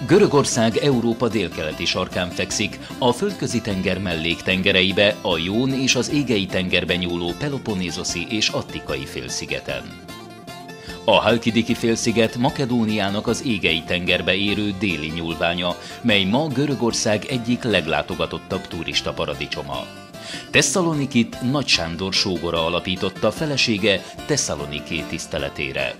Görögország Európa délkeleti sarkán fekszik, a Földközi-tenger melléktengereibe, a Jón és az Égei-tengerben nyúló Peloponnészoszi és Attikai félszigeten. A Halkidiki félsziget Makedóniának az Égei-tengerbe érő déli nyúlványa, mely ma Görögország egyik leglátogatottabb turistaparadicsoma. Tesszalonikit Nagy Sándor sógora alapította felesége Tesszaloniké tiszteletére.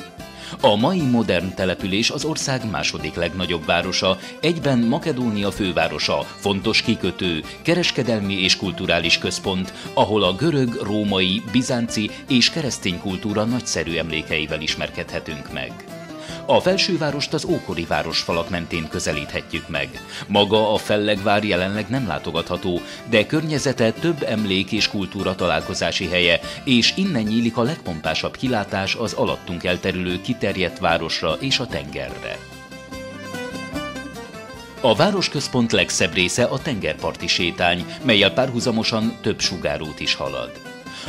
A mai modern település az ország második legnagyobb városa, egyben Makedónia fővárosa, fontos kikötő, kereskedelmi és kulturális központ, ahol a görög, római, bizánci és keresztény kultúra nagyszerű emlékeivel ismerkedhetünk meg. A felsővárost az ókori városfalak mentén közelíthetjük meg. Maga a fellegvár jelenleg nem látogatható, de környezete több emlék és kultúra találkozási helye, és innen nyílik a legpompásabb kilátás az alattunk elterülő kiterjedt városra és a tengerre. A városközpont legszebb része a tengerparti sétány, mellyel párhuzamosan több sugárút is halad.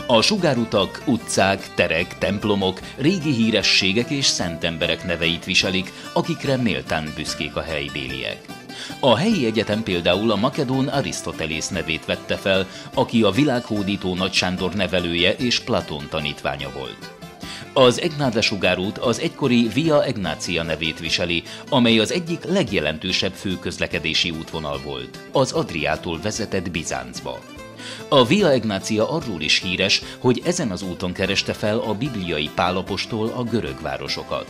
A sugárutak, utcák, terek, templomok, régi hírességek és szent emberek neveit viselik, akikre méltán büszkék a helybéliek. A helyi egyetem például a makedón Arisztotelész nevét vette fel, aki a világhódító Nagy Sándor nevelője és Platón tanítványa volt. Az Egnáda sugárút az egykori Via Egnácia nevét viseli, amely az egyik legjelentősebb főközlekedési útvonal volt. Az Adriától vezetett Bizáncba. A Via Egnácia arról is híres, hogy ezen az úton kereste fel a bibliai Pál apostol a görög városokat.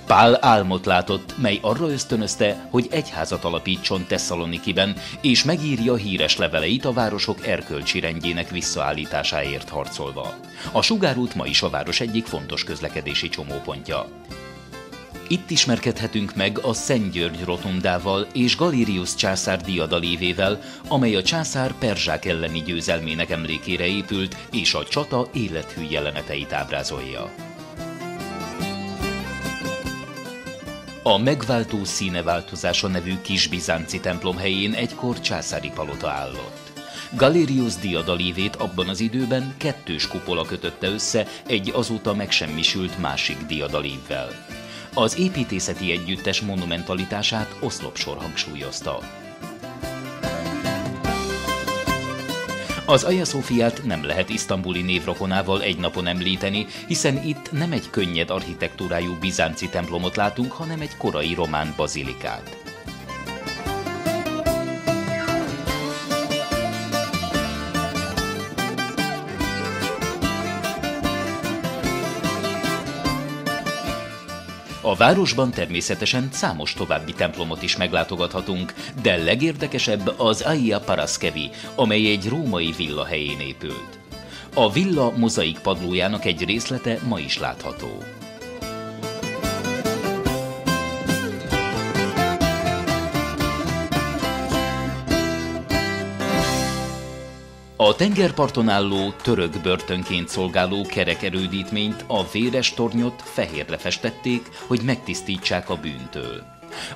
Pál álmot látott, mely arra ösztönözte, hogy egyházat alapítson Tesszalonikiben, és megírja híres leveleit a városok erkölcsi rendjének visszaállításáért harcolva. A sugárút ma is a város egyik fontos közlekedési csomópontja. Itt ismerkedhetünk meg a Szent György rotundával és Galérius császár diadalévével, amely a császár perzsák elleni győzelmének emlékére épült, és a csata élethű jeleneteit ábrázolja. A Megváltó színe változása nevű kis bizánci templom helyén egykor császári palota állott. Galérius diadalévét abban az időben kettős kupola kötötte össze egy azóta megsemmisült másik diadalévvel. Az építészeti együttes monumentalitását oszlopsor hangsúlyozta. Az Hagia Sophiát nem lehet isztambuli névrokonával egy napon említeni, hiszen itt nem egy könnyed architektúrájú bizánci templomot látunk, hanem egy korai román bazilikát. A városban természetesen számos további templomot is meglátogathatunk, de legérdekesebb az Hagia Paraskevi, amely egy római villa helyén épült. A villa mozaik padlójának egy részlete ma is látható. A tengerparton álló török börtönként szolgáló kerek erődítményt, a véres tornyot fehérre festették, hogy megtisztítsák a bűntől.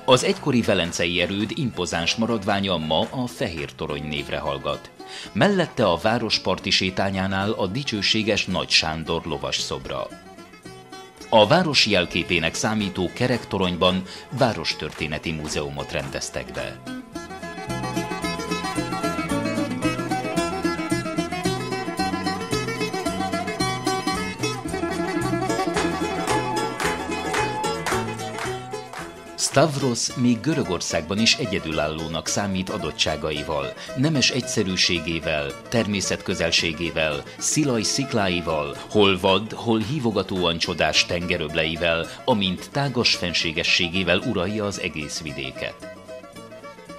Az egykori velencei erőd impozáns maradványa ma a Fehér Torony névre hallgat. Mellette a város parti sétányánál a dicsőséges Nagy Sándor lovas szobra. A város jelképének számító kerektoronyban várostörténeti múzeumot rendeztek be. Stavros még Görögországban is egyedülállónak számít adottságaival, nemes egyszerűségével, természetközelségével, Szilaj szikláival, hol vad, hol hívogatóan csodás tengeröbleivel, amint tágas fenségességével uralja az egész vidéket.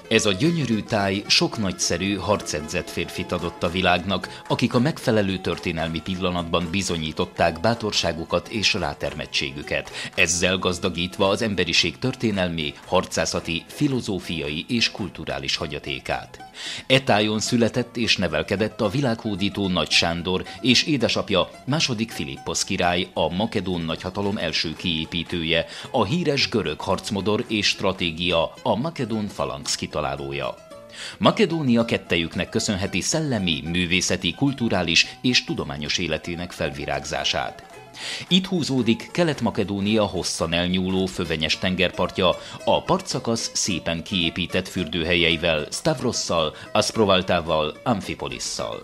Ez a gyönyörű táj sok nagyszerű, harcedzett férfit adott a világnak, akik a megfelelő történelmi pillanatban bizonyították bátorságukat és rátermettségüket, ezzel gazdagítva az emberiség történelmi, harcászati, filozófiai és kulturális hagyatékát. E tájon született és nevelkedett a világhódító Nagy Sándor és édesapja II. Philipposz király, a makedón nagyhatalom első kiépítője, a híres görög harcmodor és stratégia, a makedón falanx kitalálója. Makedónia kettejüknek köszönheti szellemi, művészeti, kulturális és tudományos életének felvirágzását. Itt húzódik Kelet-Makedónia hosszan elnyúló fövenyes tengerpartja, a partszakasz szépen kiépített fürdőhelyeivel, Stavrosszal, Asprovaltával, Amfipolisszal.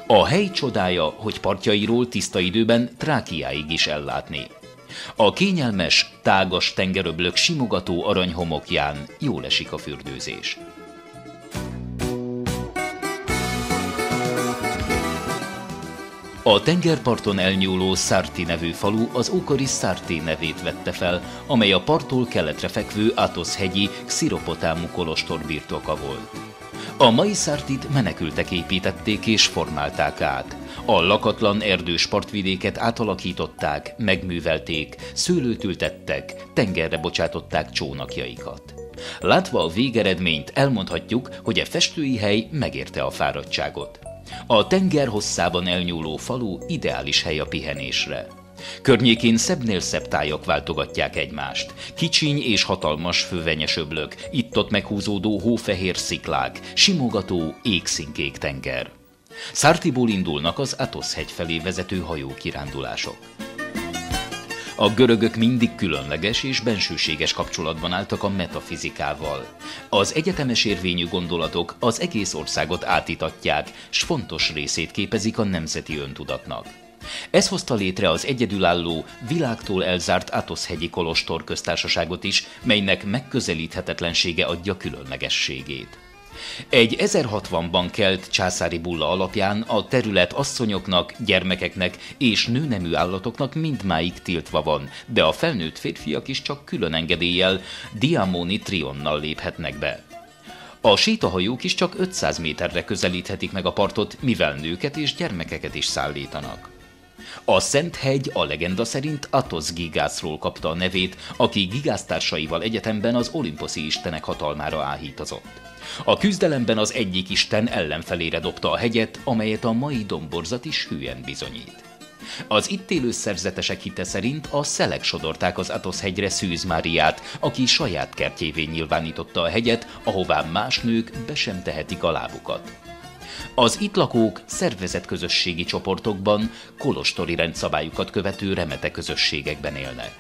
A hely csodája, hogy partjairól tiszta időben Trákiáig is ellátni. A kényelmes, tágas tengeröblök simogató aranyhomokján jól esik a fürdőzés. A tengerparton elnyúló Sarti nevű falu az ókori Sarti nevét vette fel, amely a parttól keletre fekvő Atosz-hegyi Xiropotámu kolostor birtoka volt. A mai Sartit menekültek építették és formálták át. A lakatlan erdős partvidéket átalakították, megművelték, szőlőt ültettek, tengerre bocsátották csónakjaikat. Látva a végeredményt elmondhatjuk, hogy a festői hely megérte a fáradtságot. A tenger hosszában elnyúló falu ideális hely a pihenésre. Környékén szebbnél szebb tájak váltogatják egymást. Kicsiny és hatalmas fövenyes öblök, itt-ott meghúzódó hófehér sziklák, simogató, égszínkék tenger. Sartiból indulnak az Atosz-hegy felé vezető hajókirándulások. A görögök mindig különleges és bensőséges kapcsolatban álltak a metafizikával. Az egyetemes érvényű gondolatok az egész országot átítatják, s fontos részét képezik a nemzeti öntudatnak. Ez hozta létre az egyedülálló, világtól elzárt Atosz-hegyi kolostor köztársaságot is, melynek megközelíthetetlensége adja különlegességét. Egy 1060-ban kelt császári bulla alapján a terület asszonyoknak, gyermekeknek és nőnemű állatoknak mindmáig tiltva van, de a felnőtt férfiak is csak külön engedéllyel, diamoni trionnal léphetnek be. A sétahajók is csak 500 méterre közelíthetik meg a partot, mivel nőket és gyermekeket is szállítanak. A Szent-hegy a legenda szerint Atosz Gigászról kapta a nevét, aki gigásztársaival egyetemben az olimposzi istenek hatalmára áhítozott. A küzdelemben az egyik isten ellenfelére dobta a hegyet, amelyet a mai domborzat is hülyen bizonyít. Az itt élő szerzetesek hite szerint a szelek sodorták az Atosz-hegyre Szűz Máriát, aki saját kertjévé nyilvánította a hegyet, ahová más nők be sem tehetik a lábukat. Az itt lakók szervezett közösségi csoportokban, kolostori rendszabályokat követő remete közösségekben élnek.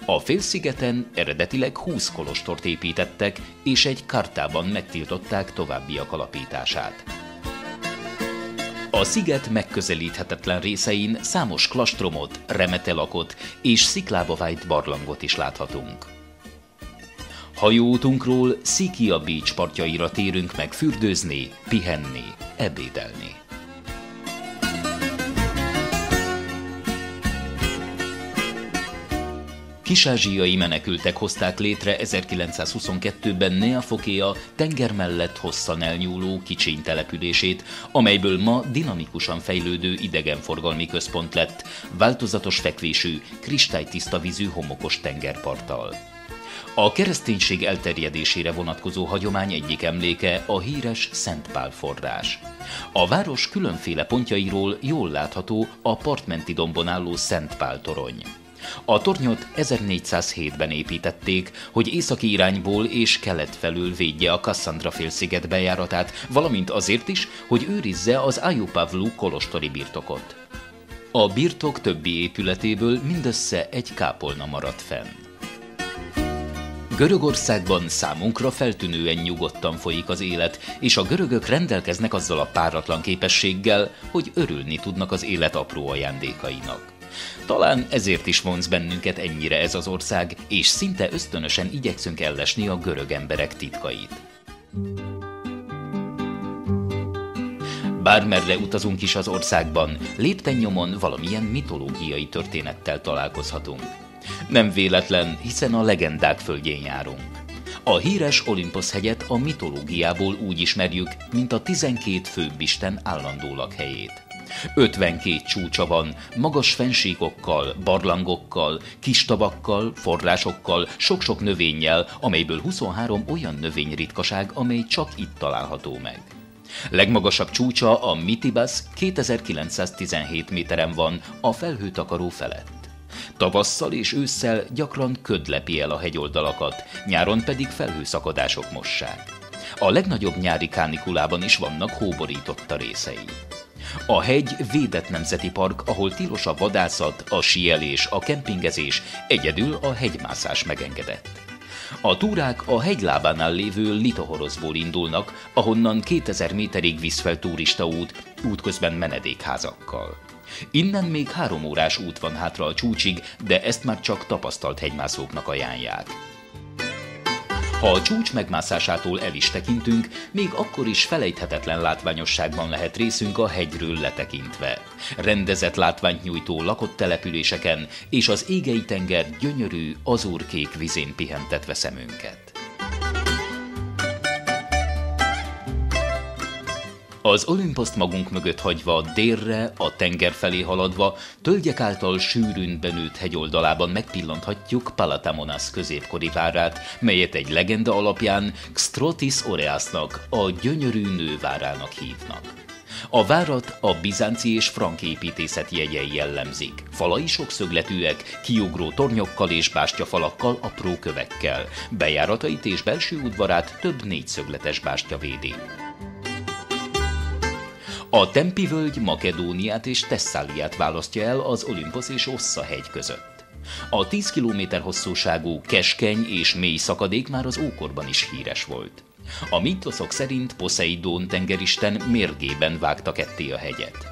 A félszigeten eredetileg 20 kolostort építettek, és egy kartában megtiltották továbbiak alapítását. A sziget megközelíthetetlen részein számos klastromot, remetelakot és sziklába vájt barlangot is láthatunk. Hajóútunkról Sikia Beach partjaira térünk meg fürdőzni, pihenni, ebédelni. Kis-ázsiai menekültek hozták létre 1922-ben Nea Phokéa tenger mellett hosszan elnyúló kicsiny települését, amelyből ma dinamikusan fejlődő idegenforgalmi központ lett, változatos fekvésű, kristálytiszta vízű homokos tengerparttal. A kereszténység elterjedésére vonatkozó hagyomány egyik emléke a híres Szent Pál forrás. A város különféle pontjairól jól látható a partmenti dombon álló Szent Pál torony. A tornyot 1407-ben építették, hogy északi irányból és kelet felől védje a Kasszandra-félsziget bejáratát, valamint azért is, hogy őrizze az Ajupavlu kolostori birtokot. A birtok többi épületéből mindössze egy kápolna maradt fenn. Görögországban számunkra feltűnően nyugodtan folyik az élet, és a görögök rendelkeznek azzal a páratlan képességgel, hogy örülni tudnak az élet apró ajándékainak. Talán ezért is vonz bennünket ennyire ez az ország, és szinte ösztönösen igyekszünk ellesni a görög emberek titkait. Bármerre utazunk is az országban, lépten nyomon valamilyen mitológiai történettel találkozhatunk. Nem véletlen, hiszen a legendák földjén járunk. A híres Olimposz-hegyet a mitológiából úgy ismerjük, mint a 12 főbbisten állandó lakhelyét. 52 csúcsa van, magas fennsíkokkal, barlangokkal, kis tavakkal, forrásokkal, sok-sok növényjel, amelyből 23 olyan növényritkaság, amely csak itt található meg. Legmagasabb csúcsa, a Mitibas 2917 méteren van, a felhőtakaró felett. Tavasszal és ősszel gyakran köd lepi el a hegyoldalakat, nyáron pedig felhőszakadások mossák. A legnagyobb nyári kánikulában is vannak hóborította részei. A hegy védett nemzeti park, ahol tilos a vadászat, a síelés, a kempingezés, egyedül a hegymászás megengedett. A túrák a hegylábánál lévő Litohorozból indulnak, ahonnan 2000 méterig visz fel turistaút, útközben menedékházakkal. Innen még 3 órás út van hátra a csúcsig, de ezt már csak tapasztalt hegymászóknak ajánlják. Ha a csúcs megmászásától el is tekintünk, még akkor is felejthetetlen látványosságban lehet részünk a hegyről letekintve. Rendezett látványt nyújtó lakott településeken és az égei tenger gyönyörű, azurkék vizén pihentetve szemünket. Az Olymposzt magunk mögött hagyva délre, a tenger felé haladva, tölgyek által sűrűn benőtt hegyoldalában megpillanthatjuk Palatamonas középkori várát, melyet egy legenda alapján Xtrotis Oreasnak, a gyönyörű nővárának hívnak. A várat a bizánci és frank építészet jegyei jellemzik. Falai sokszögletűek, kiugró tornyokkal és bástyafalakkal, apró kövekkel. Bejáratait és belső udvarát több négyszögletes bástya védi. A Tempi-völgy Makedóniát és Thesszáliát választja el az Olymposz és Ossa hegy között. A 10 km hosszúságú, keskeny és mély szakadék már az ókorban is híres volt. A mítoszok szerint Poszeidón tengeristen mérgében vágta ketté a hegyet.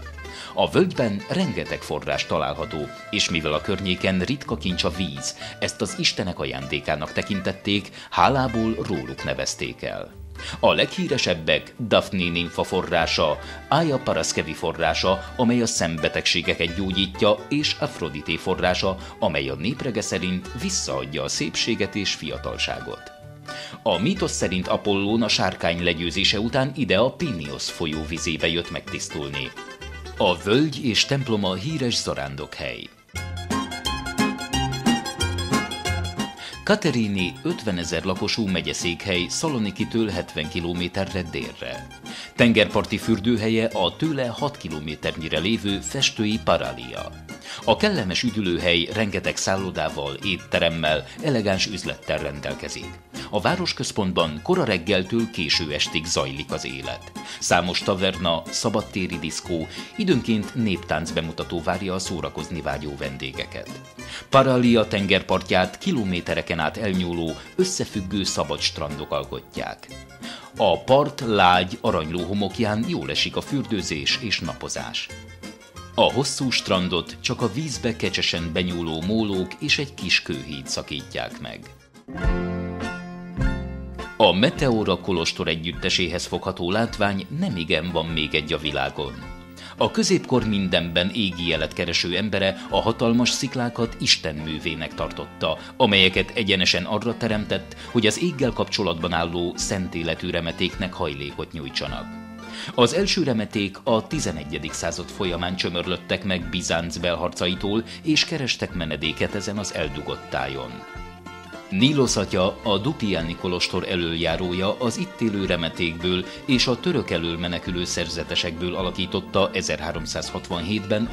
A völgyben rengeteg forrás található, és mivel a környéken ritka kincs a víz, ezt az istenek ajándékának tekintették, hálából róluk nevezték el. A leghíresebbek Daphné nimfa forrása, Aia Paraskevi forrása, amely a szembetegségeket gyógyítja, és Afrodité forrása, amely a néprege szerint visszaadja a szépséget és fiatalságot. A mítosz szerint Apollón a sárkány legyőzése után ide a Piniosz folyó vizébe jött megtisztulni. A völgy és temploma híres zarándokhely. Katerini 50 000 lakosú megyeszékhely Szalonikitől 70 kilométerre délre. Tengerparti fürdőhelye a tőle 6 kilométernyire lévő festői Paralia. A kellemes üdülőhely rengeteg szállodával, étteremmel, elegáns üzlettel rendelkezik. A városközpontban kora reggeltől késő estig zajlik az élet. Számos taverna, szabadtéri diszkó, időnként néptánc bemutató várja a szórakozni vágyó vendégeket. Paralia tengerpartját kilométereken át elnyúló, összefüggő szabad strandok alkotják. A part lágy, aranyló homokján jól esik a fürdőzés és napozás. A hosszú strandot csak a vízbe kecsesen benyúló mólók és egy kis kőhíd szakítják meg. A Meteora kolostor együtteséhez fogható látvány nemigen van még egy a világon. A középkor mindenben égi jelet kereső embere a hatalmas sziklákat istenművének tartotta, amelyeket egyenesen arra teremtett, hogy az éggel kapcsolatban álló szent életű remetéknek hajlékot nyújtsanak. Az első remeték a 11. század folyamán csömörlöttek meg Bizánc belharcaitól, és kerestek menedéket ezen az eldugott tájon. Nílosz atya, a Dupiani kolostor elöljárója az itt élő remetékből és a török elől menekülő szerzetesekből alakította 1367-ben